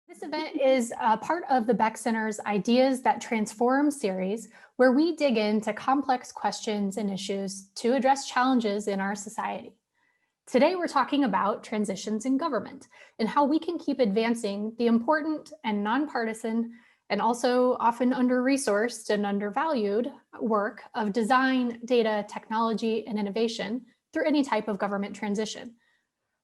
This event is a part of the Beck Center's Ideas That Transform series, where we dig into complex questions and issues to address challenges in our society. Today, we're talking about transitions in government and how we can keep advancing the important and nonpartisan and also often under-resourced and undervalued work of design, data, technology, and innovation through any type of government transition.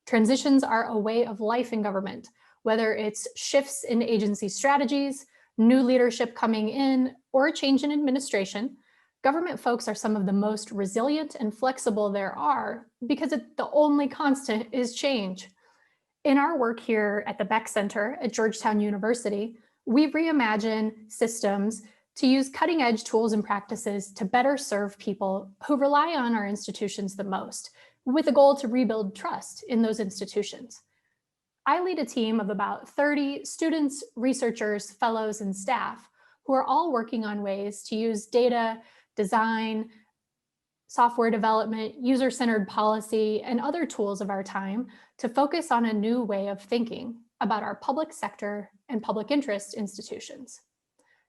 Transitions are a way of life in government, whether it's shifts in agency strategies, new leadership coming in, or a change in administration. Government folks are some of the most resilient and flexible there are because the only constant is change. In our work here at the Beck Center at Georgetown University, we reimagine systems to use cutting-edge tools and practices to better serve people who rely on our institutions the most, with a goal to rebuild trust in those institutions. I lead a team of about 30 students, researchers, fellows, and staff who are all working on ways to use data, design, software development, user-centered policy, and other tools of our time to focus on a new way of thinking about our public sector and public interest institutions.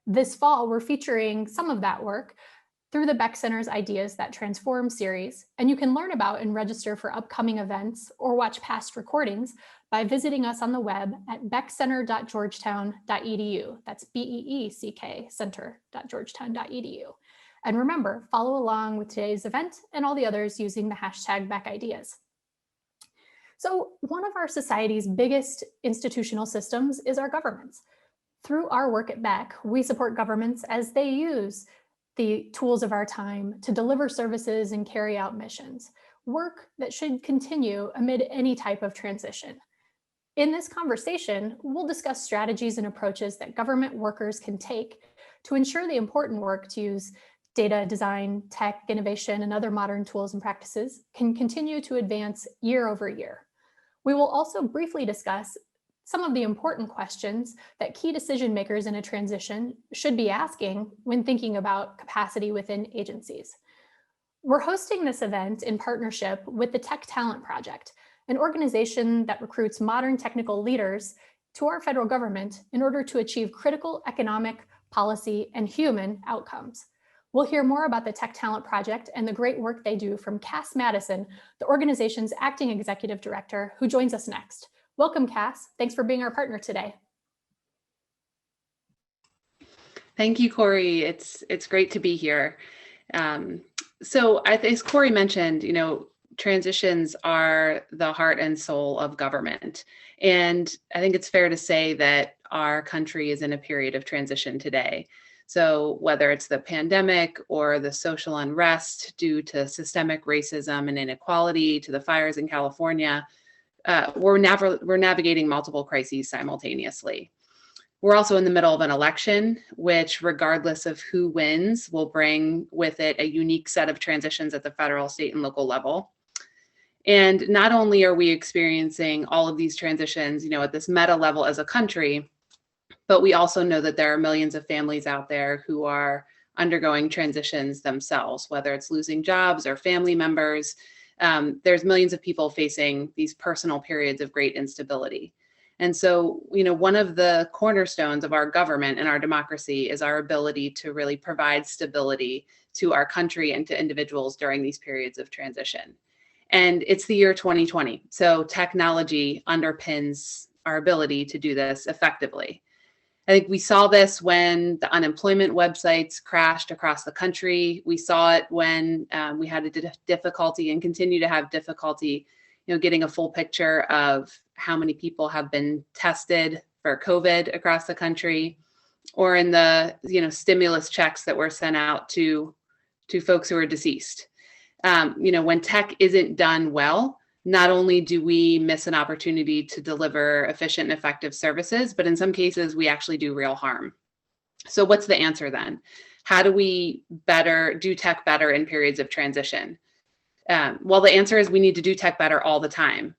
This fall, we're featuring some of that work through the Beck Center's Ideas That Transform series, and you can learn about and register for upcoming events or watch past recordings by visiting us on the web at beckcenter.georgetown.edu. That's BEECK center.georgetown.edu. And remember, follow along with today's event and all the others using the hashtag BeckIdeas. So one of our society's biggest institutional systems is our governments. Through our work at Beck, we support governments as they use the tools of our time to deliver services and carry out missions, work that should continue amid any type of transition. In this conversation, we'll discuss strategies and approaches that government workers can take to ensure the important work to use data, design, tech, innovation, and other modern tools and practices can continue to advance year over year. We will also briefly discuss some of the important questions that key decision makers in a transition should be asking when thinking about capacity within agencies. We're hosting this event in partnership with the Tech Talent Project, an organization that recruits modern technical leaders to our federal government in order to achieve critical economic, policy, and human outcomes. We'll hear more about the Tech Talent Project and the great work they do from Cass Madison, the organization's acting executive director, who joins us next. Welcome, Cass. Thanks for being our partner today. Thank you, Corey. It's great to be here. So as Corey mentioned, transitions are the heart and soul of government. And I think it's fair to say that our country is in a period of transition today. So whether it's the pandemic or the social unrest due to systemic racism and inequality, to the fires in California, we're navigating multiple crises simultaneously. We're also in the middle of an election, which, regardless of who wins, will bring with it a unique set of transitions at the federal, state, and local level. And not only are we experiencing all of these transitions, at this meta level as a country, but we also know that there are millions of families out there who are undergoing transitions themselves, whether it's losing jobs or family members. There's millions of people facing these personal periods of great instability. And so, one of the cornerstones of our government and our democracy is our ability to really provide stability to our country and to individuals during these periods of transition. And it's the year 2020. So technology underpins our ability to do this effectively. I think we saw this when the unemployment websites crashed across the country. We saw it when we had a difficulty and continue to have difficulty, getting a full picture of how many people have been tested for COVID across the country, or in the stimulus checks that were sent out to folks who are deceased. When tech isn't done well, not only do we miss an opportunity to deliver efficient and effective services, but in some cases, we actually do real harm. So what's the answer then? How do we do tech better in periods of transition? Well, the answer is we need to do tech better all the time.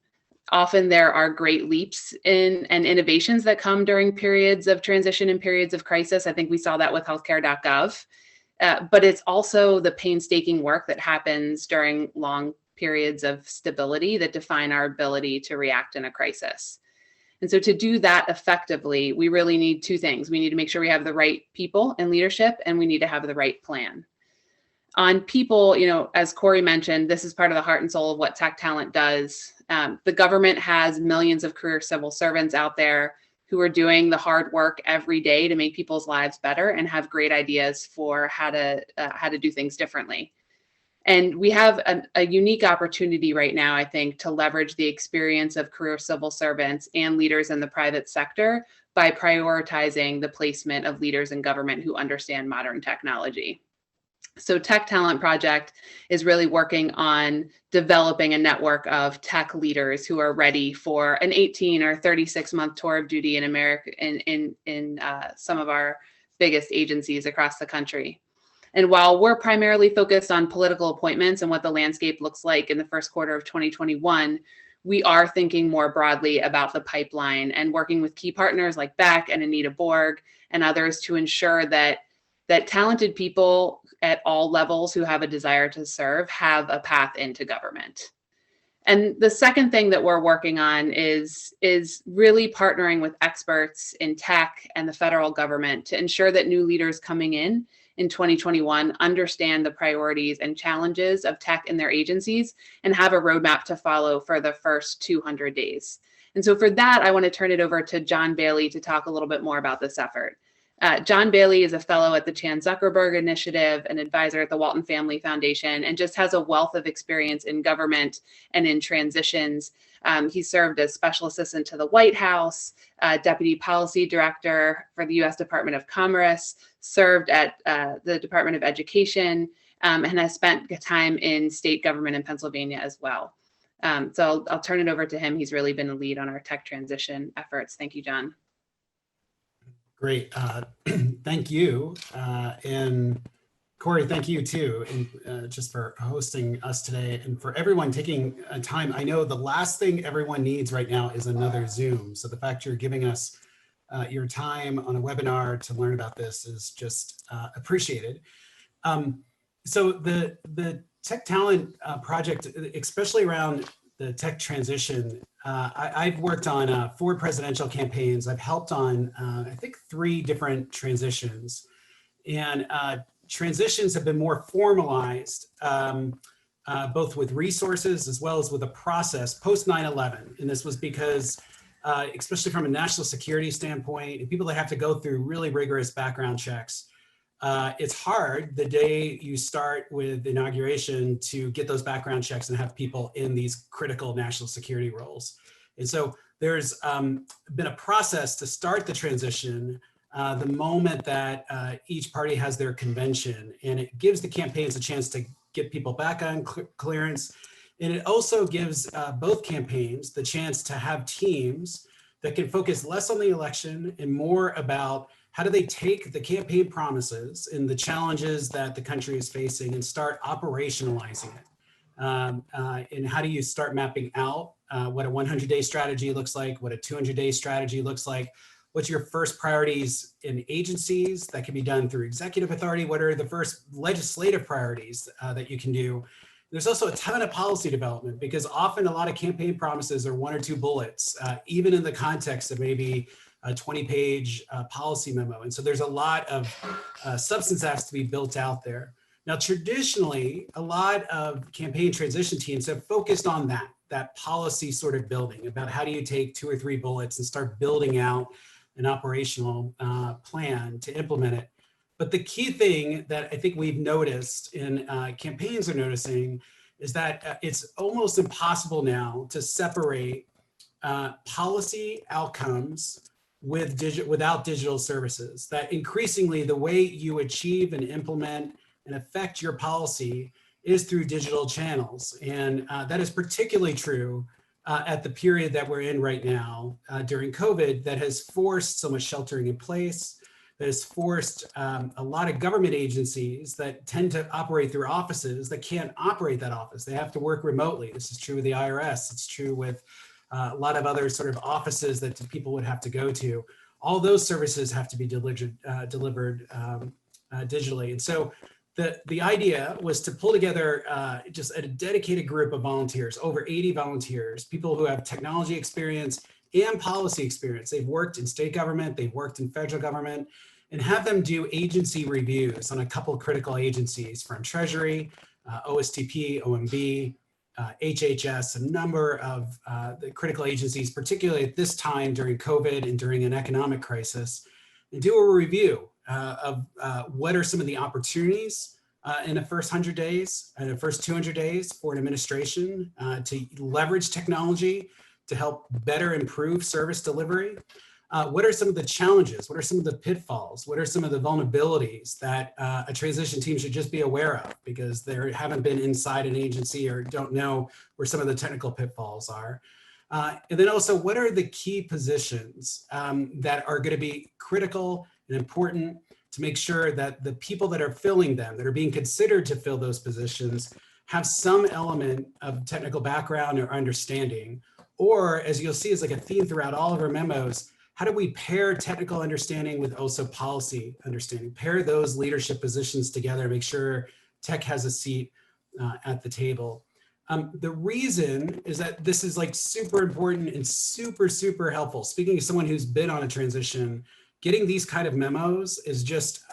Often there are great leaps and innovations that come during periods of transition and periods of crisis. I think we saw that with healthcare.gov. But it's also the painstaking work that happens during long periods of stability that define our ability to react in a crisis. And so to do that effectively, we really need two things. We need to make sure we have the right people in leadership, and we need to have the right plan. On people, as Corey mentioned, this is part of the heart and soul of what Tech Talent does. The government has millions of career civil servants out there who are doing the hard work every day to make people's lives better and have great ideas for how to do things differently. And we have a unique opportunity right now, I think, to leverage the experience of career civil servants and leaders in the private sector by prioritizing the placement of leaders in government who understand modern technology. So Tech Talent Project is really working on developing a network of tech leaders who are ready for an 18 or 36-month tour of duty in America, in some of our biggest agencies across the country. And while we're primarily focused on political appointments and what the landscape looks like in the first quarter of 2021, we are thinking more broadly about the pipeline and working with key partners like Beck and Anita Borg and others to ensure that talented people at all levels who have a desire to serve have a path into government. And the second thing that we're working on is really partnering with experts in tech and the federal government to ensure that new leaders coming in 2021 understand the priorities and challenges of tech in their agencies and have a roadmap to follow for the first 200 days. And so for that, I want to turn it over to John Bailey to talk a little bit more about this effort. John Bailey is a fellow at the Chan Zuckerberg Initiative, an advisor at the Walton Family Foundation, and just has a wealth of experience in government and in transitions. He served as special assistant to the White House, deputy policy director for the U.S. Department of Commerce, served at the Department of Education, and has spent time in state government in Pennsylvania as well. So I'll turn it over to him. He's really been a lead on our tech transition efforts. Thank you, John. Great. Thank you. And Corey, thank you too, and just for hosting us today and for everyone taking time. I know the last thing everyone needs right now is another Zoom. So the fact you're giving us your time on a webinar to learn about this is just appreciated. So the Tech Talent Project, especially around the tech transition, I've worked on 4 presidential campaigns. I've helped on, I think, 3 different transitions. And transitions have been more formalized, both with resources as well as with a process post 9/11. And this was because, especially from a national security standpoint, people that have to go through really rigorous background checks, it's hard the day you start with inauguration to get those background checks and have people in these critical national security roles. And so there's been a process to start the transition the moment that each party has their convention, and it gives the campaigns a chance to get people back on clearance. And it also gives both campaigns the chance to have teams that can focus less on the election and more about how do they take the campaign promises and the challenges that the country is facing and start operationalizing it? And how do you start mapping out what a 100-day strategy looks like, what a 200-day strategy looks like? What's your first priorities in agencies that can be done through executive authority? What are the first legislative priorities that you can do? There's also a ton of policy development, because often a lot of campaign promises are 1 or 2 bullets, even in the context of maybe a 20-page policy memo. And so there's a lot of substance that has to be built out there. Now, traditionally, a lot of campaign transition teams have focused on that policy sort of building, about how do you take 2 or 3 bullets and start building out an operational plan to implement it. But the key thing that I think we've noticed, and campaigns are noticing, is that it's almost impossible now to separate policy outcomes without digital services. That increasingly the way you achieve and implement and affect your policy is through digital channels. And that is particularly true at the period that we're in right now during COVID, that has forced so much sheltering in place, that has forced a lot of government agencies that tend to operate through offices that can't operate that office. They have to work remotely. This is true with the IRS. It's true with a lot of other sort of offices that people would have to go to. All those services have to be delivered digitally. And so the idea was to pull together just a dedicated group of volunteers, over 80 volunteers, people who have technology experience and policy experience. They've worked in state government, they've worked in federal government, and have them do agency reviews on a couple critical agencies from Treasury, OSTP, OMB, HHS, a number of the critical agencies, particularly at this time during COVID and during an economic crisis, and do a review of what are some of the opportunities in the first 100 days and the first 200 days for an administration to leverage technology to help better improve service delivery. What are some of the challenges? What are some of the pitfalls? What are some of the vulnerabilities that a transition team should just be aware of because they haven't been inside an agency or don't know where some of the technical pitfalls are? And then also, what are the key positions that are going to be critical and important to make sure that the people that are filling them, that are being considered to fill those positions, have some element of technical background or understanding? Or, as you'll see, is like a theme throughout all of our memos, how do we pair technical understanding with also policy understanding? Pair those leadership positions together, make sure tech has a seat at the table. The reason is that this is like super important and super, super helpful. Speaking of someone who's been on a transition, getting these kind of memos is just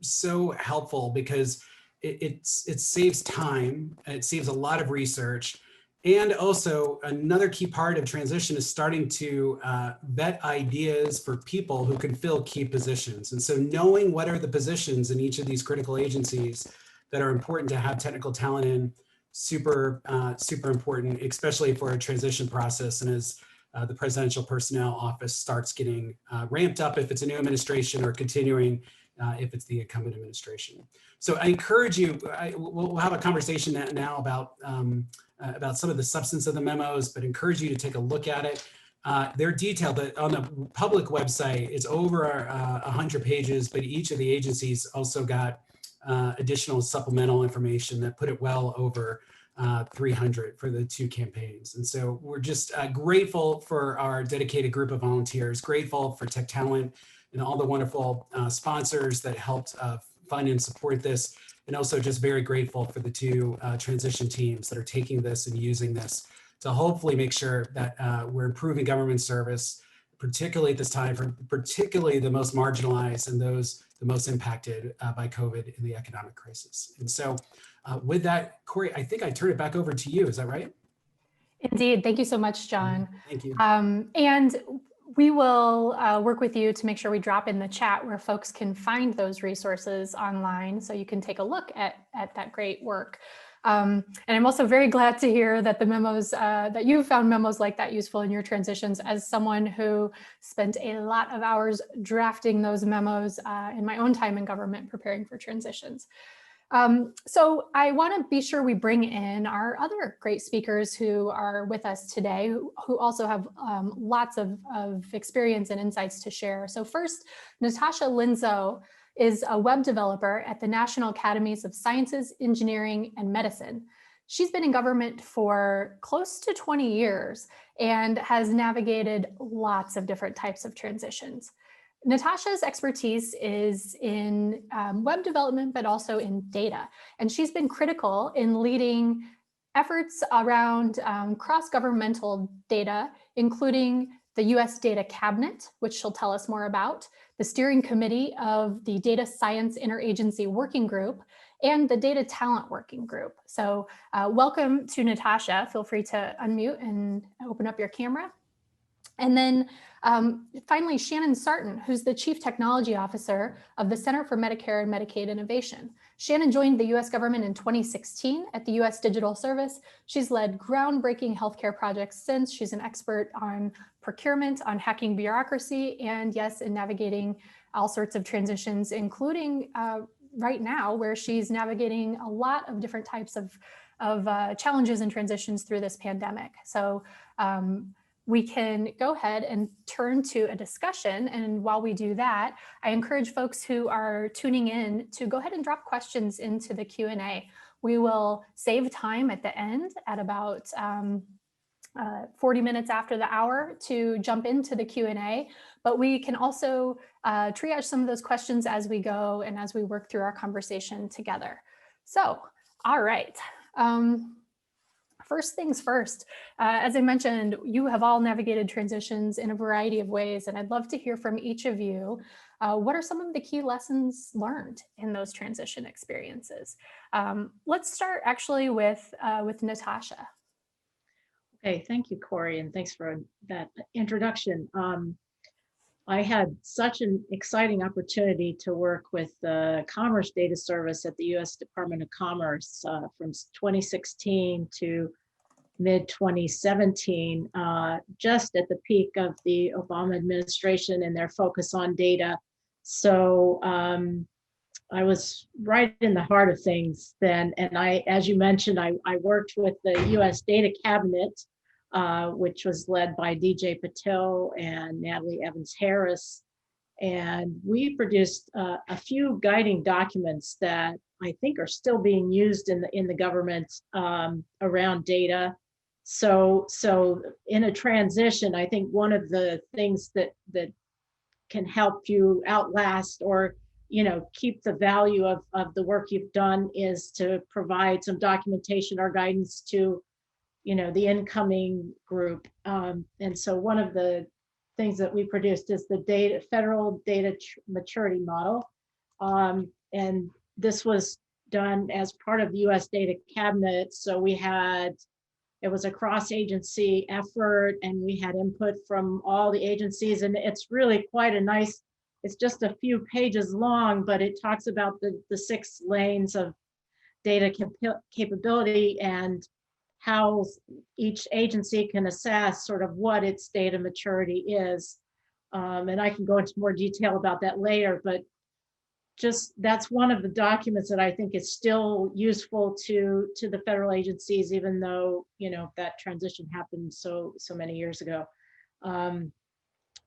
so helpful because it saves time, it saves a lot of research. And also another key part of transition is starting to vet ideas for people who can fill key positions. And so knowing what are the positions in each of these critical agencies that are important to have technical talent in, super important, especially for a transition process. And as the Presidential Personnel Office starts getting ramped up, if it's a new administration, or continuing if it's the incumbent administration. So I encourage you, we'll have a conversation now about some of the substance of the memos, but encourage you to take a look at it. They're detailed on the public website. It's over 100 pages, but each of the agencies also got additional supplemental information that put it well over 300 for the two campaigns. And so we're just grateful for our dedicated group of volunteers, grateful for Tech Talent and all the wonderful sponsors that helped fund and support this. And also just very grateful for the two transition teams that are taking this and using this to hopefully make sure that we're improving government service, particularly at this time for particularly the most marginalized and those the most impacted by COVID in the economic crisis. And so with that, Corey, I think I turn it back over to you. Is that right? Indeed. Thank you so much, John. Thank you. And we will work with you to make sure we drop in the chat where folks can find those resources online so you can take a look at that great work. And I'm also very glad to hear that the memos, that you found memos like that useful in your transitions. As someone who spent a lot of hours drafting those memos in my own time in government preparing for transitions. So I want to be sure we bring in our other great speakers who are with us today, who also have lots of experience and insights to share. So first, Natasha Linzo is a web developer at the National Academies of Sciences, Engineering, and Medicine. She's been in government for close to 20 years and has navigated lots of different types of transitions. Natasha's expertise is in web development, but also in data. And she's been critical in leading efforts around cross-governmental data, including the US Data Cabinet, which she'll tell us more about, the steering committee of the Data Science Interagency Working Group, and the Data Talent Working Group. So welcome to Natasha. Feel free to unmute and open up your camera. And then finally, Shannon Sarton, who's the Chief Technology Officer of the Center for Medicare and Medicaid Innovation. Shannon joined the US government in 2016 at the US Digital Service. She's led groundbreaking healthcare projects since. She's an expert on procurement, on hacking bureaucracy, and yes, in navigating all sorts of transitions, including right now, where she's navigating a lot of different types of challenges and transitions through this pandemic. So we can go ahead and turn to a discussion. And while we do that, I encourage folks who are tuning in to go ahead and drop questions into the Q&A. We will save time at the end at about 40 minutes after the hour to jump into the Q&A, but we can also triage some of those questions as we go and as we work through our conversation together. So, all right. First things first, as I mentioned, you have all navigated transitions in a variety of ways, and I'd love to hear from each of you. What are some of the key lessons learned in those transition experiences? Let's start actually with Natasha. Okay, thank you, Corey, and thanks for that introduction. I had such an exciting opportunity to work with the Commerce Data Service at the U.S. Department of Commerce from 2016 to mid-2017, just at the peak of the Obama administration and their focus on data. So I was right in the heart of things then. And as you mentioned, I worked with the U.S. Data Cabinet, which was led by DJ Patil and Natalie Evans Harris. And we produced a few guiding documents that I think are still being used in the government around data. So in a transition, I think one of the things that can help you outlast or keep the value of the work you've done is to provide some documentation or guidance to the incoming group. And so one of the things that we produced is the federal data maturity model. And this was done as part of the U.S. Data Cabinet. So it was a cross-agency effort, and we had input from all the agencies, and it's really quite a nice, it's just a few pages long, but it talks about the 6 lanes of data capability and how each agency can assess sort of what its data maturity is. And I can go into more detail about that later, but just that's one of the documents that I think is still useful to the federal agencies, even though that transition happened so many years ago.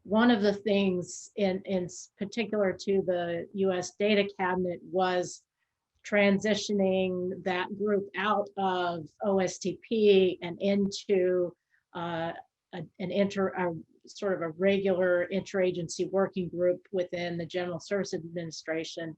One of the things in particular to the U.S. Data Cabinet was transitioning that group out of OSTP and into sort of a regular interagency working group within the General Services Administration.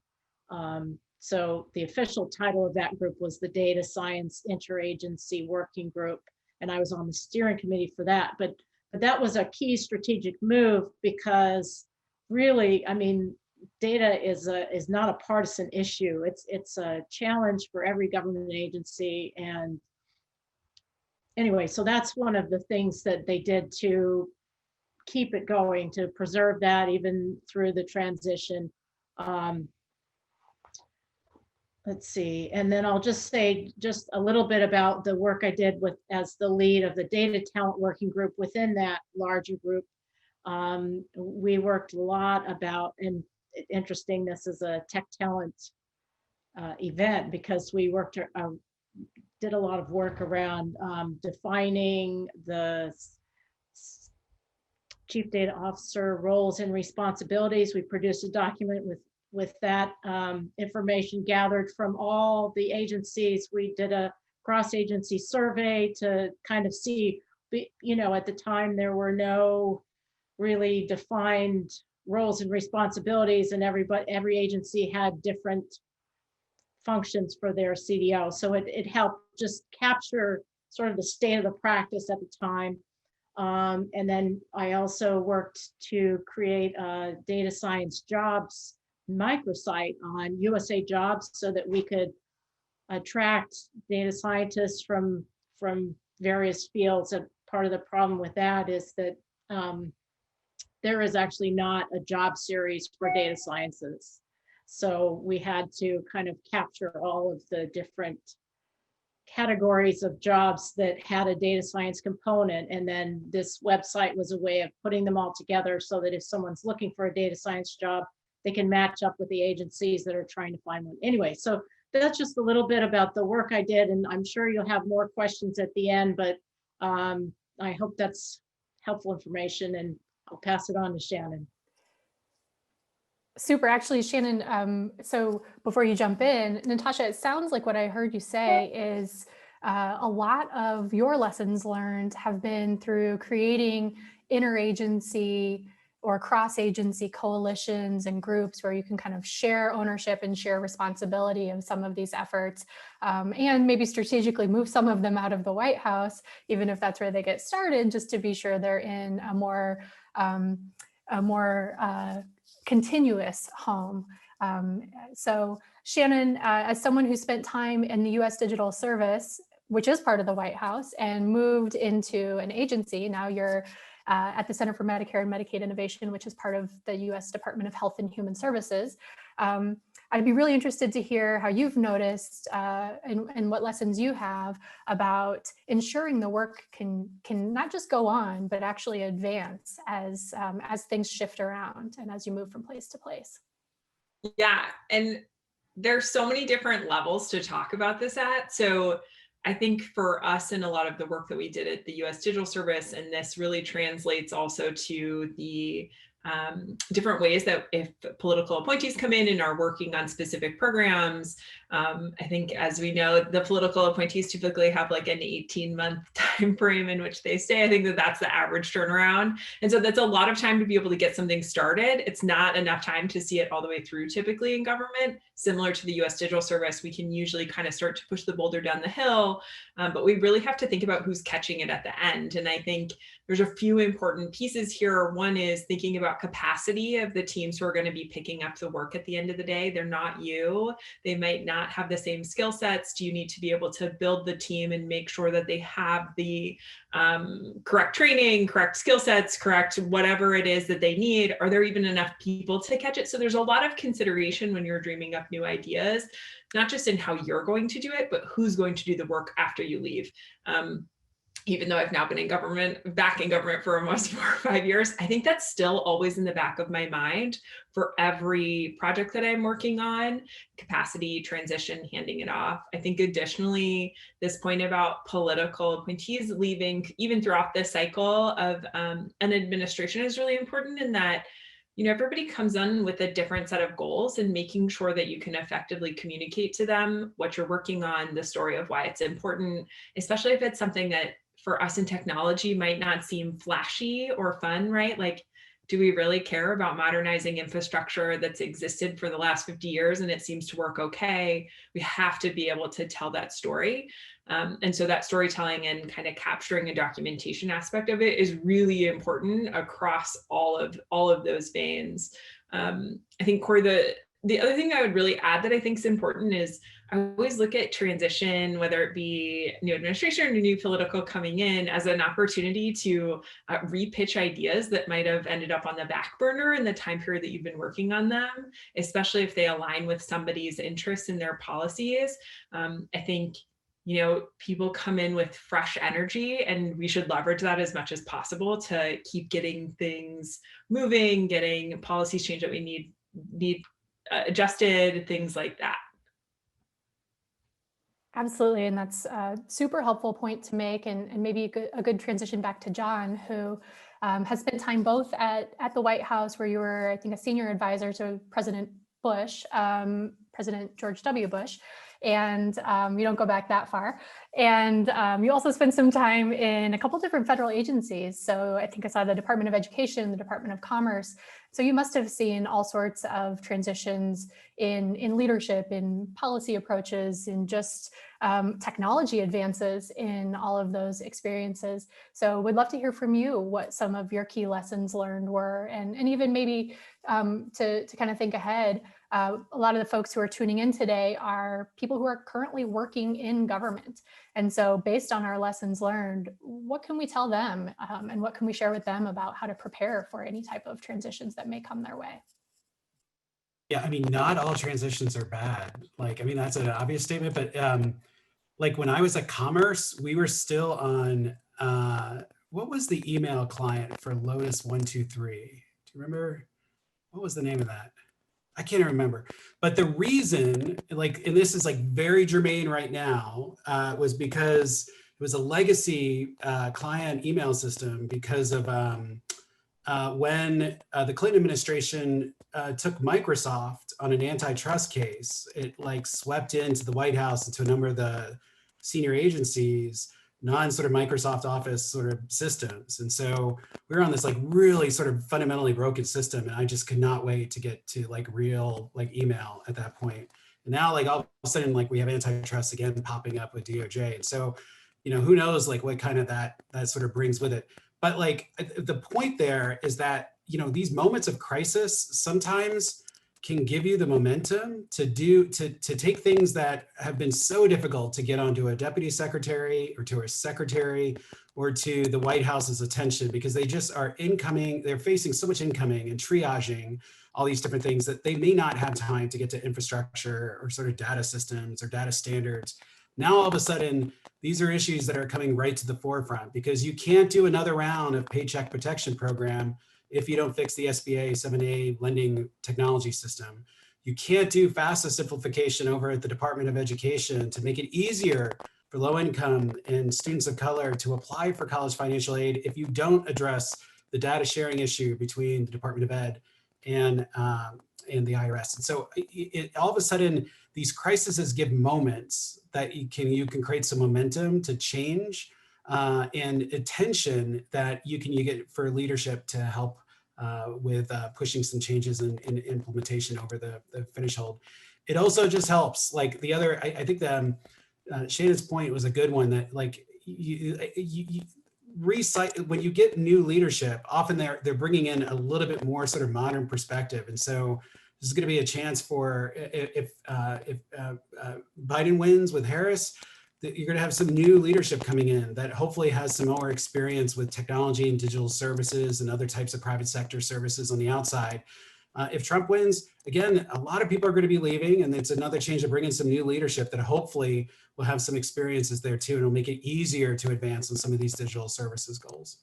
So the official title of that group was the Data Science Interagency Working Group, and I was on the steering committee for that. But that was a key strategic move because really, I mean, data is not a partisan issue. It's a challenge for every government agency. And anyway, so that's one of the things that they did to keep it going, to preserve that even through the transition. Let's see, and then I'll just say just a little bit about the work I did as the lead of the data talent working group within that larger group. We worked a lot about, and interesting, this is a tech talent event because we did a lot of work around defining the chief data officer roles and responsibilities. We produced a document with that information gathered from all the agencies. We did a cross-agency survey to kind of see, at the time there were no really defined roles and responsibilities, and every agency had different functions for their CDO. So it helped just capture sort of the state of the practice at the time. And then I also worked to create a data science jobs microsite on USA Jobs so that we could attract data scientists from various fields. And part of the problem with that is that there is actually not a job series for data sciences. So we had to kind of capture all of the different categories of jobs that had a data science component. And then this website was a way of putting them all together so that if someone's looking for a data science job, they can match up with the agencies that are trying to find one. Anyway, so that's just a little bit about the work I did, and I'm sure you'll have more questions at the end, but I hope that's helpful information, and I'll pass it on to Shannon. Super. Actually, Shannon, so before you jump in, Natasha, it sounds like what I heard you say is a lot of your lessons learned have been through creating interagency or cross-agency coalitions and groups where you can kind of share ownership and share responsibility of some of these efforts, and maybe strategically move some of them out of the White House, even if that's where they get started, just to be sure they're in a more continuous home. So Shannon, as someone who spent time in the US Digital Service, which is part of the White House, and moved into an agency, now you're at the Center for Medicare and Medicaid Innovation, which is part of the US Department of Health and Human Services. I'd be really interested to hear how you've noticed and what lessons you have about ensuring the work can not just go on, but actually advance as things shift around and as you move from place to place. Yeah, and there's so many different levels to talk about this at. So I think for us and a lot of the work that we did at the US Digital Service, and this really translates also to the different ways that if political appointees come in and are working on specific programs, I think, as we know, the political appointees typically have like an 18-month time frame in which they stay. I think that that's the average turnaround. And so that's a lot of time to be able to get something started. It's not enough time to see it all the way through typically in government. Similar to the US Digital Service, we can usually kind of start to push the boulder down the hill, but we really have to think about who's catching it at the end. And I think there's a few important pieces here. One is thinking about capacity of the teams who are going to be picking up the work at the end of the day. They're not you. They might not have the same skill sets. Do you need to be able to build the team and make sure that they have the correct training, correct skill sets, correct whatever it is that they need? Are there even enough people to catch it? So there's a lot of consideration when you're dreaming up new ideas, not just in how you're going to do it, but who's going to do the work after you leave. Even though I've now been back in government for almost 4 or 5 years, I think that's still always in the back of my mind for every project that I'm working on: capacity, transition, handing it off. I think additionally, this point about political appointees leaving even throughout the cycle of an administration is really important, in that, you know, everybody comes in with a different set of goals, and making sure that you can effectively communicate to them what you're working on, the story of why it's important, especially if it's something that for us in technology might not seem flashy or fun, right? Like, do we really care about modernizing infrastructure that's existed for the last 50 years and it seems to work okay? We have to be able to tell that story. And so that storytelling and kind of capturing a documentation aspect of it is really important across all of those veins. I think, Corey, the other thing I would really add that I think is important is I always look at transition, whether it be new administration or new political coming in, as an opportunity to repitch ideas that might have ended up on the back burner in the time period that you've been working on them, especially if they align with somebody's interests in their policies. I think, you know, people come in with fresh energy, and we should leverage that as much as possible to keep getting things moving, getting policies changed that we need adjusted, things like that. Absolutely, and that's a super helpful point to make, and maybe a good transition back to John, who has spent time both at the White House, where you were, I think, a senior advisor to President Bush, President George W. Bush, and you don't go back that far. And you also spent some time in a couple different federal agencies. So I think I saw the Department of Education, the Department of Commerce. So you must have seen all sorts of transitions in leadership, in policy approaches, in just technology advances in all of those experiences. So we'd love to hear from you what some of your key lessons learned were, and even maybe to kind of think ahead. A lot of the folks who are tuning in today are people who are currently working in government. And so based on our lessons learned, what can we tell them, and what can we share with them about how to prepare for any type of transitions that may come their way? Yeah, I mean, not all transitions are bad. Like, I mean, that's an obvious statement, but like when I was at Commerce, we were still on, what was the email client for Lotus 123? Do you remember? What was the name of that? I can't remember. But the reason, like, and this is like very germane right now, was because it was a legacy client email system because of when the Clinton administration took Microsoft on an antitrust case. It like swept into the White House, into a number of the senior agencies, non sort of Microsoft Office sort of systems. And so we were on this like really sort of fundamentally broken system. And I just could not wait to get to like real like email at that point. And now like all of a sudden, like we have antitrust again popping up with DOJ. And so, who knows like what kind of that sort of brings with it. But like the point there is that, these moments of crisis sometimes can give you the momentum to take things that have been so difficult to get onto a deputy secretary or to a secretary or to the White House's attention, because they just are they're facing so much incoming and triaging all these different things that they may not have time to get to infrastructure or sort of data systems or data standards. Now, all of a sudden, these are issues that are coming right to the forefront, because you can't do another round of Paycheck Protection Program if you don't fix the SBA 7A lending technology system. You can't do FAFSA simplification over at the Department of Education to make it easier for low income and students of color to apply for college financial aid if you don't address the data sharing issue between the Department of Ed and the IRS. And so all of a sudden, these crises give moments that you can create some momentum to change and attention that you get for leadership to help with pushing some changes in implementation over the finish hold. It also just helps, like the other, I think that Shannon's point was a good one, that like you recite when you get new leadership, often they're bringing in a little bit more sort of modern perspective. And so this is going to be a chance for, if Biden wins with Harris, that you're going to have some new leadership coming in that hopefully has some more experience with technology and digital services and other types of private sector services on the outside. If Trump wins, again, a lot of people are going to be leaving, and it's another change to bring in some new leadership that hopefully will have some experiences there too, and it'll make it easier to advance on some of these digital services goals.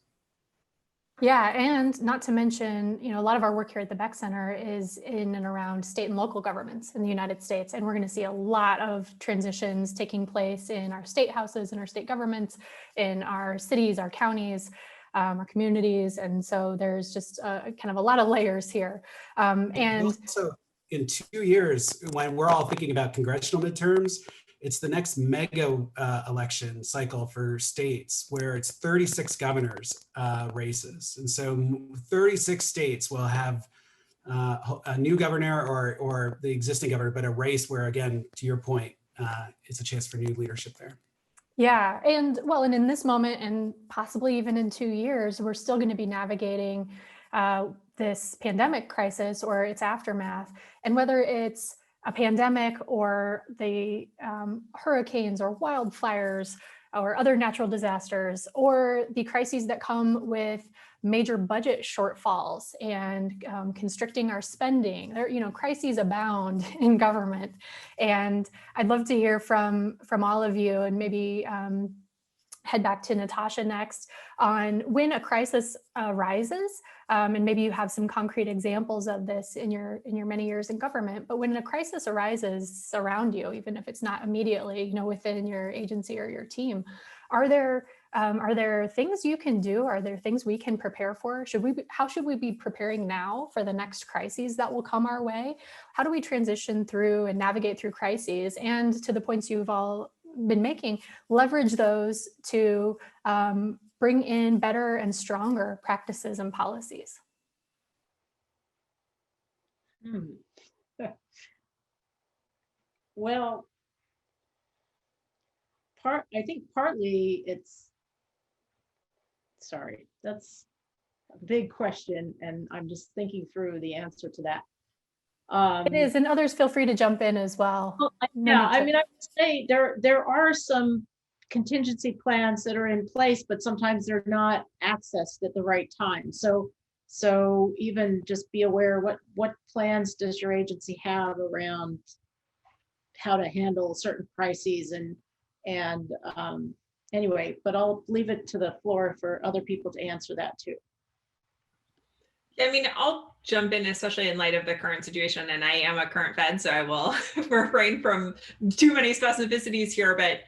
Yeah, and not to mention, a lot of our work here at the Beck Center is in and around state and local governments in the United States. And we're going to see a lot of transitions taking place in our state houses, in our state governments, in our cities, our counties, our communities. And so there's just kind of a lot of layers here. And also, in 2 years, when we're all thinking about congressional midterms, it's the next mega election cycle for states, where it's 36 governors races. And so 36 states will have a new governor or the existing governor, but a race where, again, to your point, it's a chance for new leadership there. Yeah, and in this moment, and possibly even in 2 years, we're still going to be navigating this pandemic crisis or its aftermath. And whether it's a pandemic or the hurricanes or wildfires or other natural disasters, or the crises that come with major budget shortfalls and constricting our spending. There, crises abound in government. And I'd love to hear from all of you, and maybe head back to Natasha next on when a crisis arises. And maybe you have some concrete examples of this in your many years in government. But when a crisis arises around you, even if it's not immediately, within your agency or your team, are there things you can do? Are there things we can prepare for? How should we be preparing now for the next crises that will come our way? How do we transition through and navigate through crises? And to the points you've all been making, leverage those to bring in better and stronger practices and policies. Well, I think partly that's a big question, and I'm just thinking through the answer to that. It is, and others feel free to jump in as well. Yeah, I would say there are some contingency plans that are in place, but sometimes they're not accessed at the right time. So even just be aware, what plans does your agency have around how to handle certain crises, and anyway, but I'll leave it to the floor for other people to answer that too. I mean, I'll jump in, especially in light of the current situation, and I am a current Fed, so I will refrain from too many specificities here, but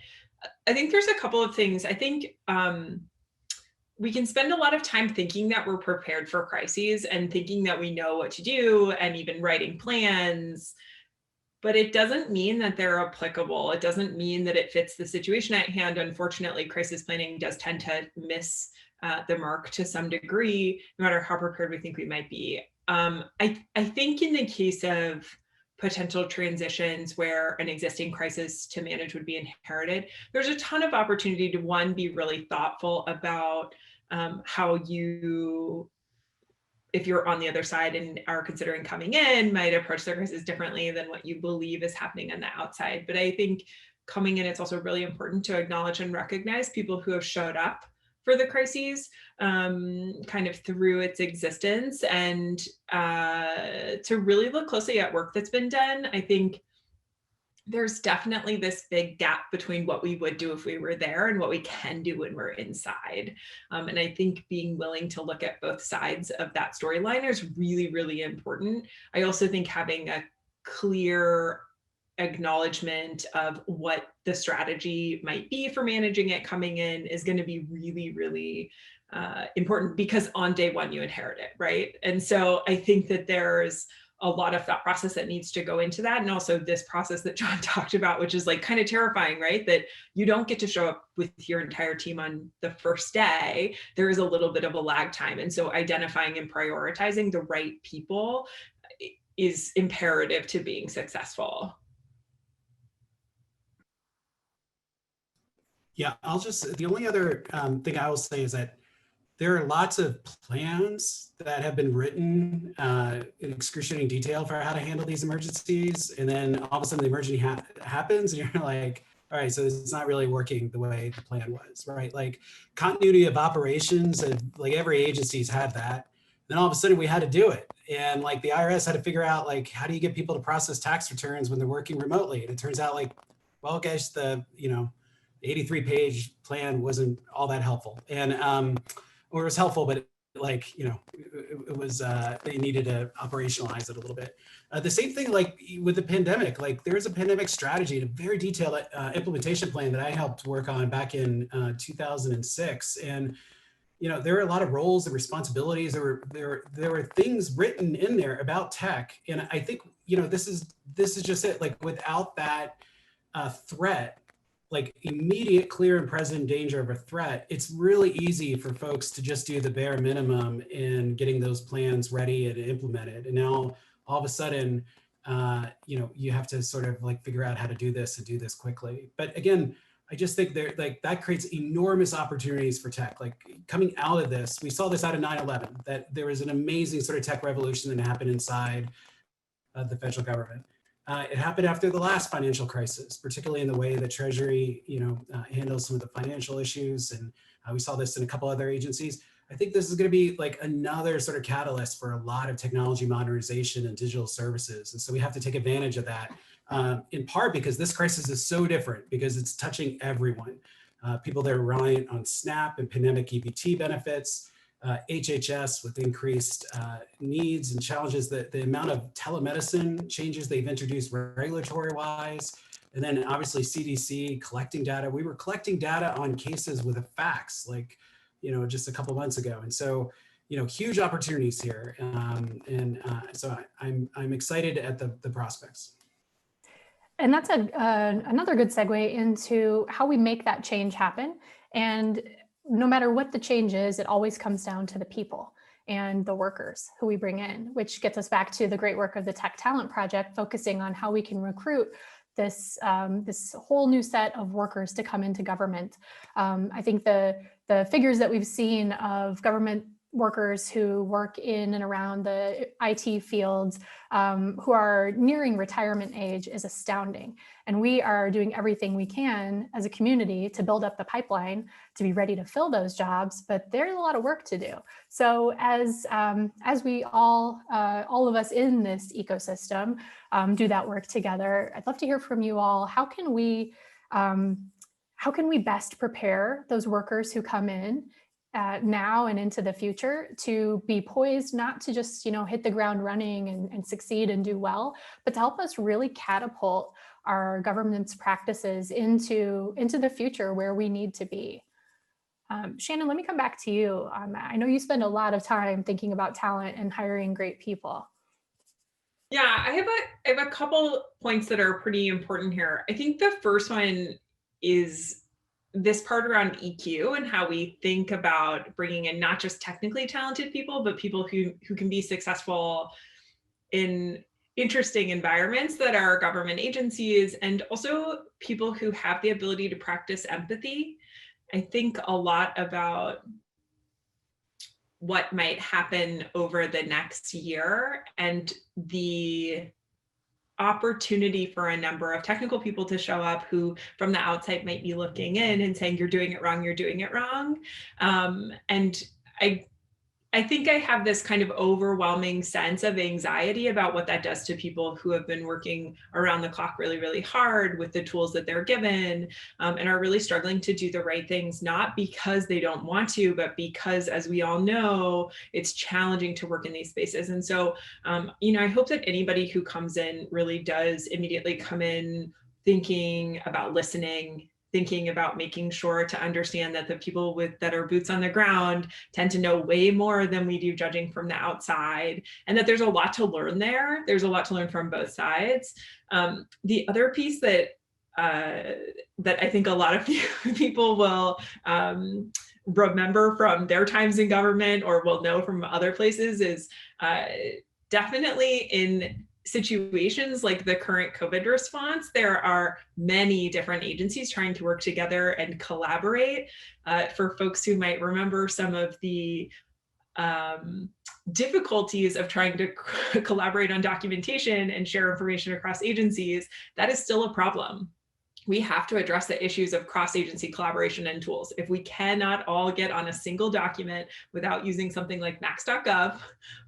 I think there's a couple of things. I think we can spend a lot of time thinking that we're prepared for crises and thinking that we know what to do, and even writing plans. but it doesn't mean that they're applicable. It doesn't mean that it fits the situation at hand. Unfortunately, crisis planning does tend to miss the mark to some degree, no matter how prepared we think we might be. I think in the case of potential transitions where an existing crisis to manage would be inherited, there's a ton of opportunity to, one, be really thoughtful about how you, if you're on the other side and are considering coming in, might approach the crisis differently than what you believe is happening on the outside. But I think coming in, it's also really important to acknowledge and recognize people who have showed up for the crises kind of through its existence, and to really look closely at work that's been done. I think there's definitely this big gap between what we would do if we were there and what we can do when we're inside. And I think being willing to look at both sides of that storyline is really, really important. I also think having a clear acknowledgement of what the strategy might be for managing it coming in is going to be really, really important, because on day one you inherit it, right? And so I think that there's a lot of thought process that needs to go into that. And also this process that John talked about, which is like kind of terrifying, right? That you don't get to show up with your entire team on the first day. There is a little bit of a lag time. And so identifying and prioritizing the right people is imperative to being successful. Yeah, the only other thing I will say is that there are lots of plans that have been written in excruciating detail for how to handle these emergencies. And then all of a sudden the emergency happens and you're like, all right, so it's not really working the way the plan was, right? Like continuity of operations, and like every agency's had that. Then all of a sudden we had to do it. And like the IRS had to figure out like, how do you get people to process tax returns when they're working remotely? And it turns out like, well, guys, the 83-page plan wasn't all that helpful. And or it was helpful, but it was they needed to operationalize it a little bit. The same thing like with the pandemic, like there was a pandemic strategy and a very detailed implementation plan that I helped work on back in 2006. And there were a lot of roles and responsibilities. There were things written in there about tech, and I think this is just it. Like without that threat, like immediate, clear, and present danger of a threat, it's really easy for folks to just do the bare minimum in getting those plans ready and implemented. And now all of a sudden, you have to sort of like figure out how to do this and do this quickly. But again, I just think that creates enormous opportunities for tech. Like coming out of this, we saw this out of 9/11, that there was an amazing sort of tech revolution that happened inside the federal government. It happened after the last financial crisis, particularly in the way that Treasury, handles some of the financial issues. And we saw this in a couple other agencies. I think this is going to be like another sort of catalyst for a lot of technology modernization and digital services. And so we have to take advantage of that, in part because this crisis is so different because it's touching everyone. People that are reliant on SNAP and pandemic EBT benefits, HHS with increased needs and challenges, the amount of telemedicine changes they've introduced regulatory wise, and then obviously CDC collecting data. We were collecting data on cases with a fax, like, just a couple months ago. And so, huge opportunities here. So I'm excited at the prospects. And that's another good segue into how we make that change happen. And no matter what the change is, it always comes down to the people and the workers who we bring in, which gets us back to the great work of the Tech Talent Project, focusing on how we can recruit this whole new set of workers to come into government. I think the figures that we've seen of government workers who work in and around the IT fields who are nearing retirement age is astounding. And we are doing everything we can as a community to build up the pipeline to be ready to fill those jobs, but there's a lot of work to do. So as we all of us in this ecosystem do that work together, I'd love to hear from you all. How can we best prepare those workers who come in now and into the future to be poised, not to just hit the ground running and succeed and do well, but to help us really catapult our government's practices into the future where we need to be. Shannon, let me come back to you. I know you spend a lot of time thinking about talent and hiring great people. Yeah, I have a couple points that are pretty important here. I think the first one is this part around EQ and how we think about bringing in not just technically talented people, but people who can be successful in interesting environments that are government agencies, and also people who have the ability to practice empathy. I think a lot about what might happen over the next year and the opportunity for a number of technical people to show up who from the outside might be looking in and saying, you're doing it wrong, you're doing it wrong. And I think I have this kind of overwhelming sense of anxiety about what that does to people who have been working around the clock really, really hard with the tools that they're given, and are really struggling to do the right things, not because they don't want to, but because, as we all know, it's challenging to work in these spaces. And so, I hope that anybody who comes in really does immediately come in thinking about listening, thinking about making sure to understand that the people that are boots on the ground tend to know way more than we do judging from the outside, and that there's a lot to learn there. There's a lot to learn from both sides. The other piece that I think a lot of people will remember from their times in government or will know from other places is definitely in situations like the current COVID response, there are many different agencies trying to work together and collaborate. For folks who might remember some of the difficulties of trying to collaborate on documentation and share information across agencies, that is still a problem. We have to address the issues of cross-agency collaboration and tools. If we cannot all get on a single document without using something like Max.gov,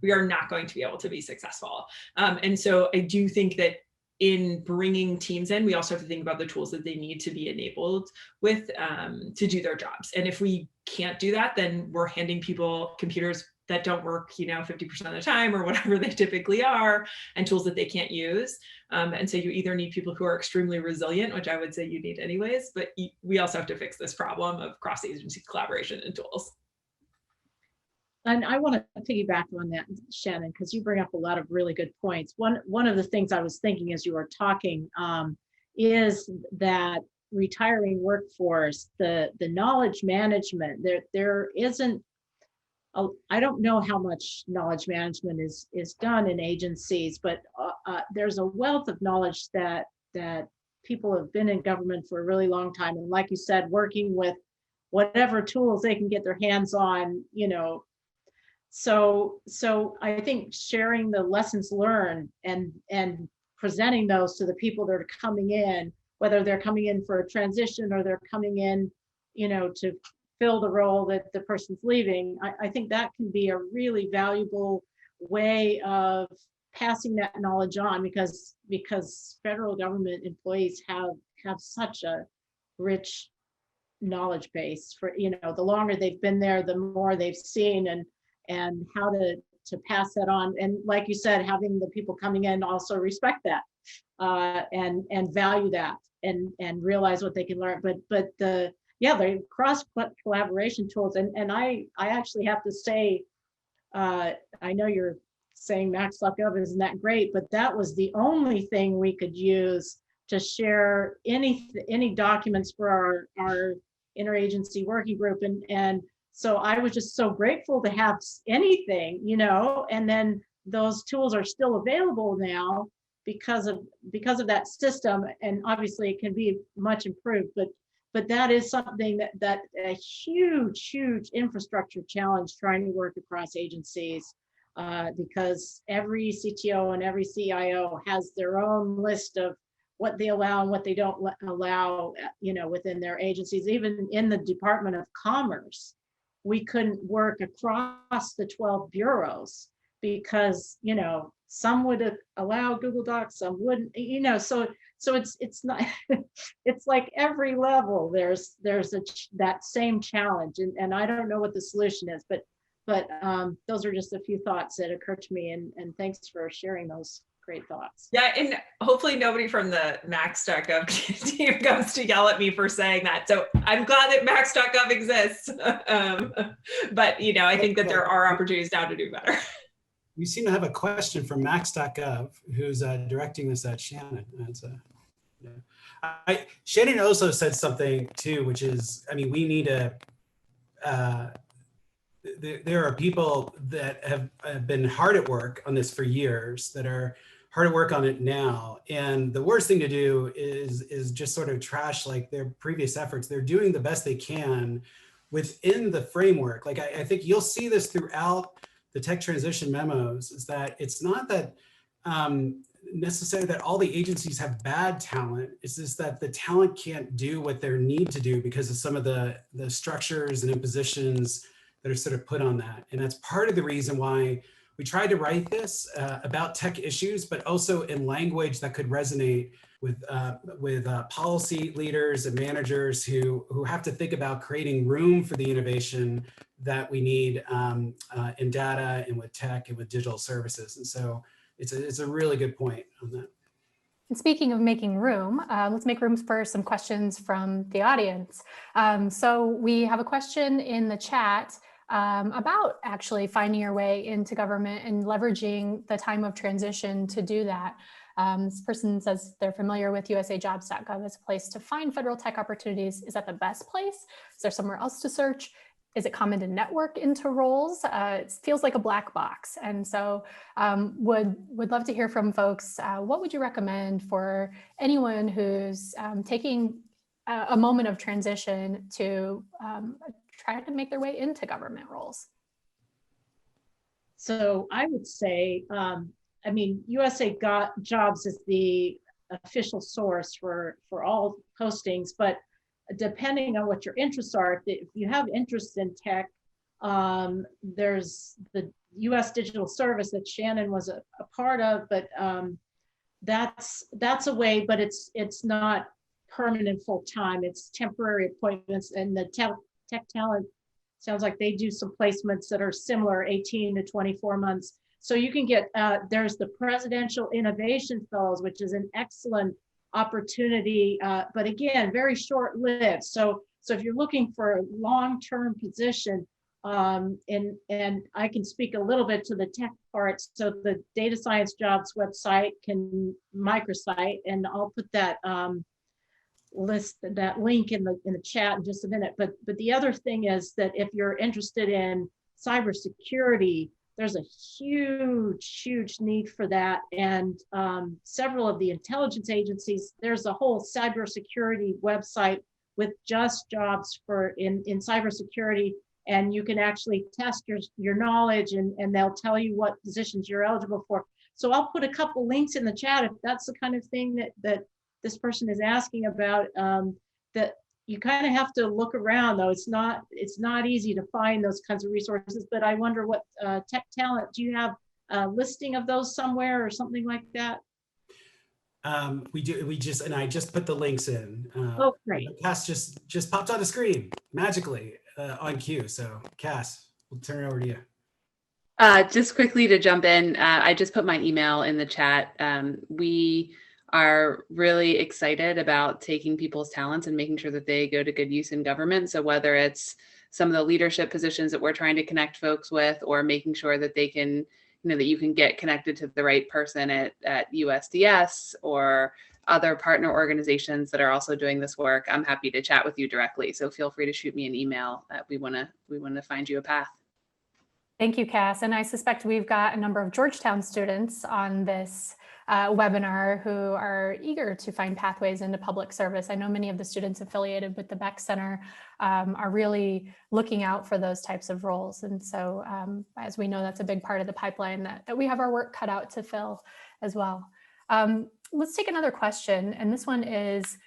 we are not going to be able to be successful. And so I do think that in bringing teams in, we also have to think about the tools that they need to be enabled with to do their jobs. And if we can't do that, then we're handing people computers that don't work, 50% of the time or whatever they typically are, and tools that they can't use. And so you either need people who are extremely resilient, which I would say you need anyways, but we also have to fix this problem of cross-agency collaboration and tools. And I want to piggyback on that, Shannon, because you bring up a lot of really good points. One of the things I was thinking as you were talking is that retiring workforce, the knowledge management, there isn't, I don't know how much knowledge management is done in agencies, but there's a wealth of knowledge that people have been in government for a really long time. And like you said, working with whatever tools they can get their hands on, So I think sharing the lessons learned and presenting those to the people that are coming in, whether they're coming in for a transition or they're coming in, to fill the role that the person's leaving, I think that can be a really valuable way of passing that knowledge on, because federal government employees have such a rich knowledge base. For the longer they've been there, the more they've seen and how to pass that on. And like you said, having the people coming in also respect that and value that and realize what they can learn. But the cross collaboration tools, and I actually have to say, I know you're saying Max.gov isn't that great, but that was the only thing we could use to share any documents for our interagency working group. And so I was just so grateful to have anything, and then those tools are still available now because of that system. And obviously it can be much improved, but that is something that a huge infrastructure challenge trying to work across agencies, because every CTO and every CIO has their own list of what they allow and what they don't allow, within their agencies. Even in the Department of Commerce, we couldn't work across the 12 bureaus because, some would allow Google Docs, some wouldn't, so it's not, it's like every level there's that same challenge, and I don't know what the solution is, but those are just a few thoughts that occurred to me, and thanks for sharing those great thoughts. Yeah, and hopefully nobody from the Max.gov team comes to yell at me for saying that. So I'm glad that Max.gov exists. But I think that there are opportunities now to do better. we seem to have a question from Max.gov, who's directing this at Shannon. Shannon also said something too, which is, I mean, we need to, there are people that have been hard at work on this for years, that are hard at work on it now. And the worst thing to do is just sort of trash like their previous efforts. They're doing the best they can within the framework. Like I think you'll see this throughout the tech transition memos, is that it's not that necessarily that all the agencies have bad talent. It's just that the talent can't do what they need to do because of some of the structures and impositions that are sort of put on that. And that's part of the reason why we tried to write this about tech issues, but also in language that could resonate with policy leaders and managers who have to think about creating room for the innovation that we need in data and with tech and with digital services. And so it's a really good point on that. And speaking of making room, let's make room for some questions from the audience. So we have a question in the chat about actually finding your way into government and leveraging the time of transition to do that. This person says they're familiar with usajobs.gov as a place to find federal tech opportunities. Is that the best place? Is there somewhere else to search? Is it common to network into roles? It feels like a black box. And so would love to hear from folks. What would you recommend for anyone who's taking a moment of transition to try to make their way into government roles? So I would say, I mean, USA Jobs is the official source for all postings, but depending on what your interests are, if you have interest in tech, there's the US Digital Service that Shannon was a part of, but that's a way, but it's not permanent full-time, it's temporary appointments. And the Tech Talent sounds like they do some placements that are similar, 18 to 24 months. So you can get, there's the Presidential Innovation Fellows, which is an excellent opportunity, but again, very short-lived. So if you're looking for a long-term position, and I can speak a little bit to the tech part. So the Data Science Jobs website microsite, and I'll put that that link in the chat in just a minute. But the other thing is that if you're interested in cybersecurity, there's a huge need for that. And several of the intelligence agencies, there's a whole cybersecurity website with just jobs in cybersecurity. And you can actually test your knowledge, and they'll tell you what positions you're eligible for. So I'll put a couple links in the chat if that's the kind of thing that this person is asking about. That you kind of have to look around, though. It's not easy to find those kinds of resources. But I wonder what Tech Talent, do you have a listing of those somewhere or something like that? We do. And I just put the links in. Oh, great. Cass just popped on the screen magically on cue. So Cass, we'll turn it over to you. Just quickly to jump in, I just put my email in the chat. We are really excited about taking people's talents and making sure that they go to good use in government. So whether it's some of the leadership positions that we're trying to connect folks with, or making sure that they can, that you can get connected to the right person at USDS or other partner organizations that are also doing this work, I'm happy to chat with you directly. So feel free to shoot me an email. We want to find you a path. Thank you, Cass. And I suspect we've got a number of Georgetown students on this webinar who are eager to find pathways into public service. I know many of the students affiliated with the Beck Center are really looking out for those types of roles. And so as we know, that's a big part of the pipeline that we have our work cut out to fill as well. Let's take another question. And this one is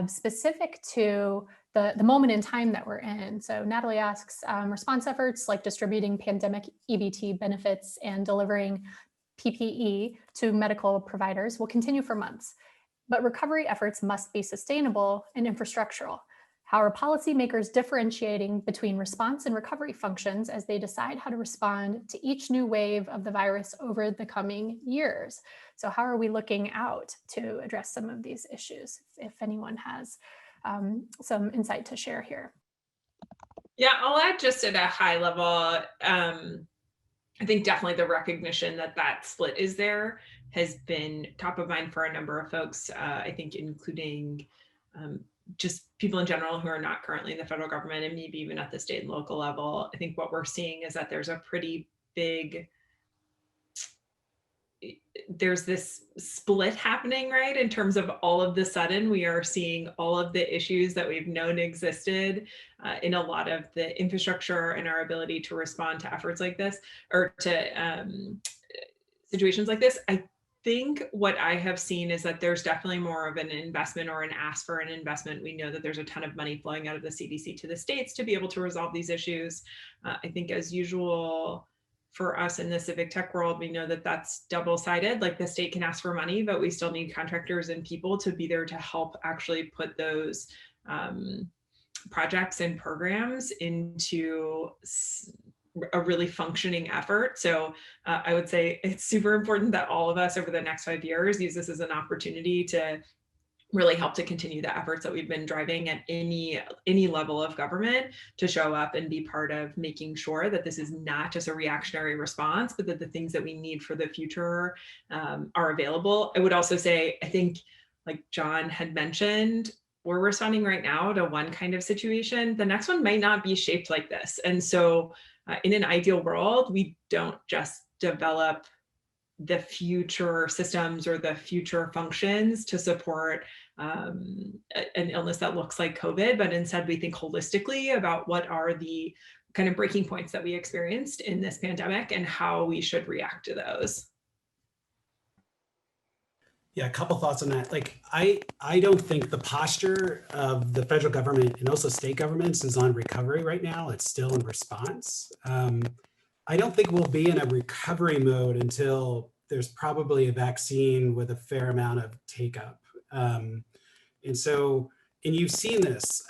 specific to the moment in time that we're in. So Natalie asks, response efforts like distributing pandemic EBT benefits and delivering PPE to medical providers will continue for months, but recovery efforts must be sustainable and infrastructural. How are policymakers differentiating between response and recovery functions as they decide how to respond to each new wave of the virus over the coming years? So how are we looking out to address some of these issues, if anyone has some insight to share here? Yeah, I'll add just at a high level. I think definitely the recognition that that split is there has been top of mind for a number of folks, I think including just people in general who are not currently in the federal government and maybe even at the state and local level. I think what we're seeing is that there's a pretty big, there's this split happening, right? In terms of all of the sudden, we are seeing all of the issues that we've known existed in a lot of the infrastructure and our ability to respond to efforts like this, or to situations like this. I think what I have seen is that there's definitely more of an investment or an ask for an investment. We know that there's a ton of money flowing out of the CDC to the states to be able to resolve these issues. I think as usual, for us in the civic tech world, we know that that's double-sided. Like the state can ask for money, but we still need contractors and people to be there to help actually put those projects and programs into a really functioning effort. So I would say it's super important that all of us over the next 5 years use this as an opportunity to really help to continue the efforts that we've been driving at any level of government, to show up and be part of making sure that this is not just a reactionary response, but that the things that we need for the future are available. I would also say, I think, like John had mentioned, we're responding right now to one kind of situation. The next one might not be shaped like this. And so in an ideal world, we don't just develop the future systems or the future functions to support an illness that looks like COVID, but instead we think holistically about what are the kind of breaking points that we experienced in this pandemic and how we should react to those. Yeah, a couple thoughts on that. Like, I don't think the posture of the federal government and also state governments is on recovery right now. It's still in response. I don't think we'll be in a recovery mode until there's probably a vaccine with a fair amount of take up. And you've seen this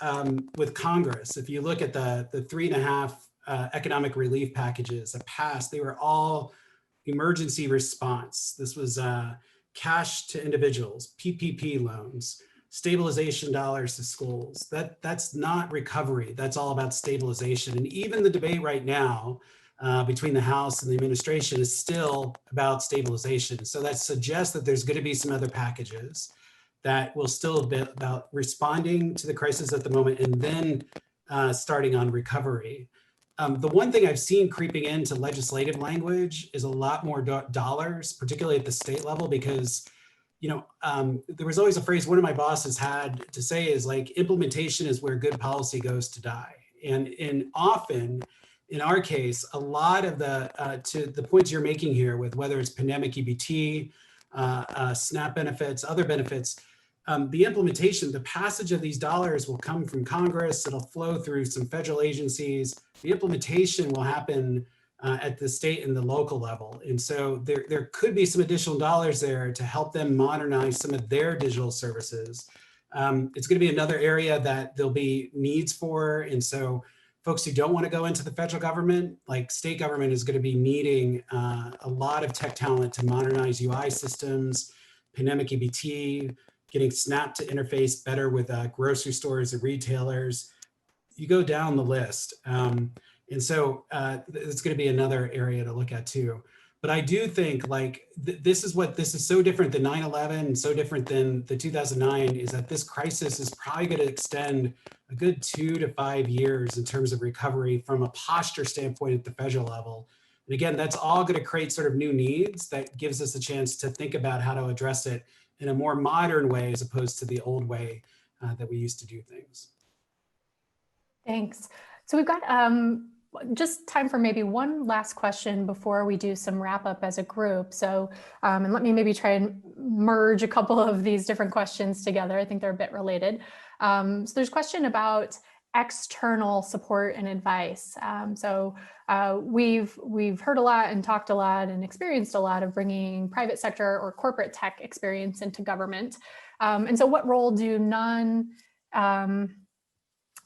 with Congress. If you look at the 3.5 economic relief packages that passed, they were all emergency response. This was cash to individuals, PPP loans, stabilization dollars to schools. That's not recovery. That's all about stabilization. And even the debate right now between the House and the administration is still about stabilization. So that suggests that there's going to be some other packages that will still be about responding to the crisis at the moment and then starting on recovery. The one thing I've seen creeping into legislative language is a lot more dollars, particularly at the state level, because there was always a phrase one of my bosses had to say is like, implementation is where good policy goes to die. And often, in our case, a lot of to the points you're making here with whether it's pandemic EBT, SNAP benefits, other benefits, the implementation, the passage of these dollars will come from Congress. It'll flow through some federal agencies. The implementation will happen at the state and the local level. And so there could be some additional dollars there to help them modernize some of their digital services. It's going to be another area that there'll be needs for. And so folks who don't want to go into the federal government, like state government, is going to be needing a lot of tech talent to modernize UI systems, pandemic EBT, getting SNAP to interface better with grocery stores and retailers. You go down the list. And so it's going to be another area to look at too. But I do think like this is so different than 9/11, so different than the 2009, is that this crisis is probably going to extend a good 2 to 5 years in terms of recovery from a posture standpoint at the federal level. And again, that's all going to create sort of new needs that gives us a chance to think about how to address it in a more modern way as opposed to the old way that we used to do things. Thanks. So we've got just time for maybe one last question before we do some wrap up as a group. So, and let me maybe try and merge a couple of these different questions together. I think they're a bit related. So there's a question about external support and advice. We've heard a lot and talked a lot and experienced a lot of bringing private sector or corporate tech experience into government. And so what role do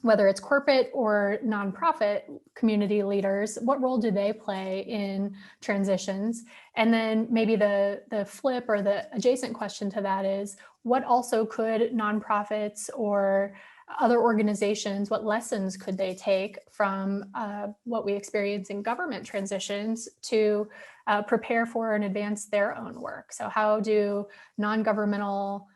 whether it's corporate or nonprofit community leaders, what role do they play in transitions? And then maybe the flip or the adjacent question to that is, what also could nonprofits or other organizations, what lessons could they take from what we experience in government transitions to prepare for and advance their own work? So how do non-governmental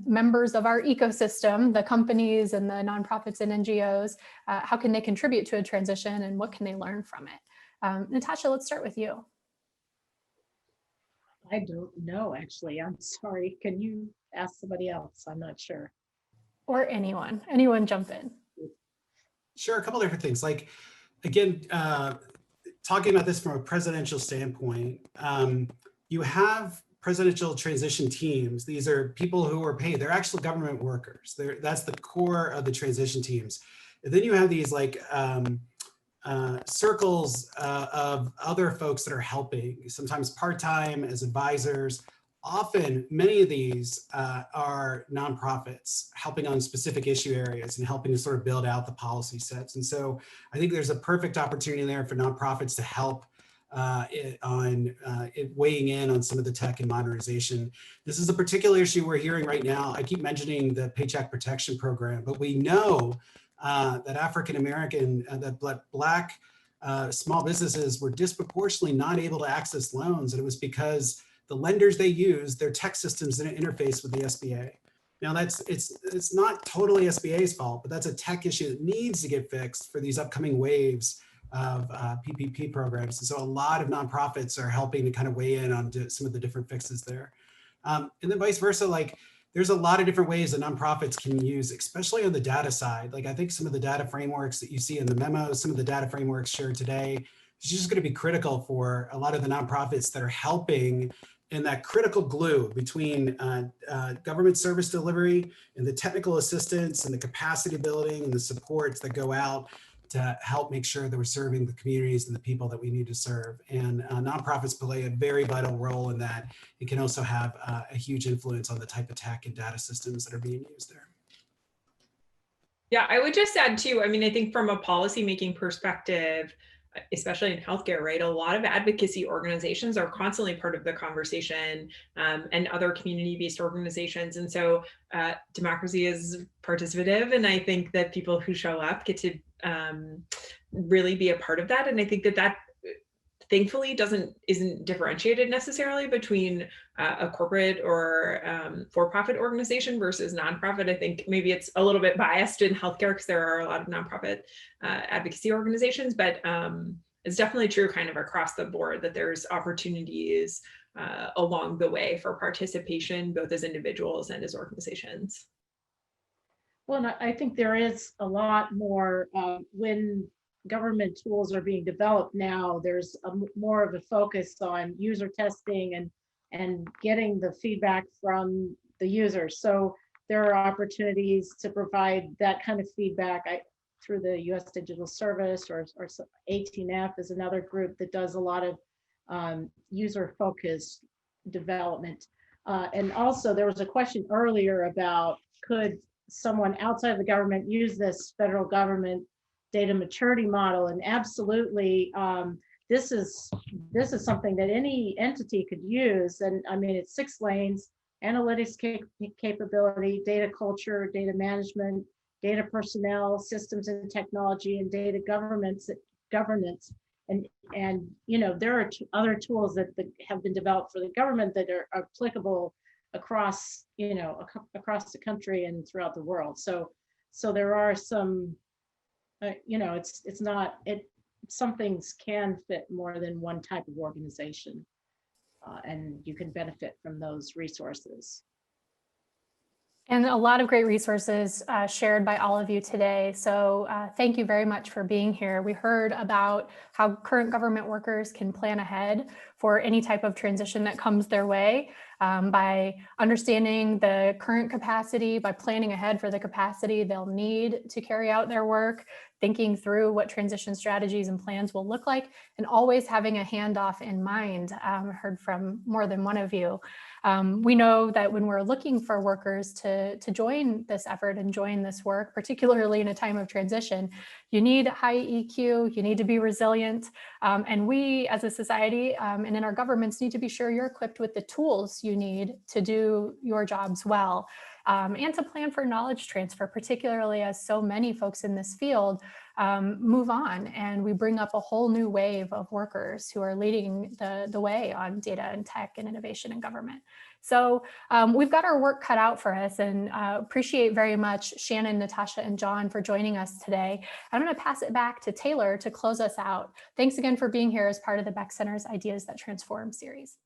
members of our ecosystem, the companies and the nonprofits and NGOs, how can they contribute to a transition and what can they learn from it? Natasha, let's start with you. I don't know, actually. I'm sorry. Can you ask somebody else? I'm not sure. Or anyone jump in. Sure, a couple different things. Like, again, talking about this from a presidential standpoint, you have presidential transition teams. These are people who are paid. They're actual government workers. That's the core of the transition teams. And then you have these like circles of other folks that are helping, sometimes part-time as advisors. Often, many of these are nonprofits helping on specific issue areas and helping to sort of build out the policy sets. And so I think there's a perfect opportunity there for nonprofits to help weighing in on some of the tech and modernization. This is a particular issue we're hearing right now. I keep mentioning the Paycheck Protection Program, but we know that African-American, that Black small businesses were disproportionately not able to access loans. And it was because the lenders they used, their tech systems didn't interface with the SBA. Now it's not totally SBA's fault, but that's a tech issue that needs to get fixed for these upcoming waves of PPP programs. And so a lot of nonprofits are helping to kind of weigh in on some of the different fixes there. And then vice versa, like there's a lot of different ways that nonprofits can use, especially on the data side. Like I think some of the data frameworks that you see in the memos, some of the data frameworks shared today, is just going to be critical for a lot of the nonprofits that are helping in that critical glue between government service delivery and the technical assistance and the capacity building and the supports that go out to help make sure that we're serving the communities and the people that we need to serve. And nonprofits play a very vital role in that. It can also have a huge influence on the type of tech and data systems that are being used there. Yeah, I would just add too, I mean, I think from a policymaking perspective, especially in healthcare, right? A lot of advocacy organizations are constantly part of the conversation, and other community-based organizations. And so democracy is participative. And I think that people who show up get to really be a part of that. And I think that thankfully isn't differentiated necessarily between a corporate or for-profit organization versus nonprofit. I think maybe it's a little bit biased in healthcare because there are a lot of nonprofit advocacy organizations, but it's definitely true kind of across the board that there's opportunities along the way for participation, both as individuals and as organizations. Well, and I think there is a lot more when government tools are being developed now. There's more of a focus on user testing and getting the feedback from the users. So there are opportunities to provide that kind of feedback through the U.S. Digital Service, or 18F is another group that does a lot of user-focused development. And also there was a question earlier about could someone outside of the government use this federal government data maturity model, and absolutely, this is something that any entity could use. And I mean, it's 6 lanes: analytics capability, data culture, data management, data personnel, systems and technology, and data governance. And you know, there are other tools that have been developed for the government that are applicable across, you know, across the country and throughout the world. So there are some. You know, some things can fit more than one type of organization, and you can benefit from those resources. And a lot of great resources shared by all of you today. So thank you very much for being here. We heard about how current government workers can plan ahead for any type of transition that comes their way by understanding the current capacity, by planning ahead for the capacity they'll need to carry out their work, thinking through what transition strategies and plans will look like, and always having a handoff in mind. Heard from more than one of you. We know that when we're looking for workers to join this effort and join this work, particularly in a time of transition, you need high EQ, you need to be resilient, and we as a society and in our governments need to be sure you're equipped with the tools you need to do your jobs well, and to plan for knowledge transfer, particularly as so many folks in this field move on, and we bring up a whole new wave of workers who are leading the way on data and tech and innovation in government. So we've got our work cut out for us, and appreciate very much Shannon, Natasha, and John for joining us today. I'm going to pass it back to Taylor to close us out. Thanks again for being here as part of the Beck Center's Ideas That Transform series.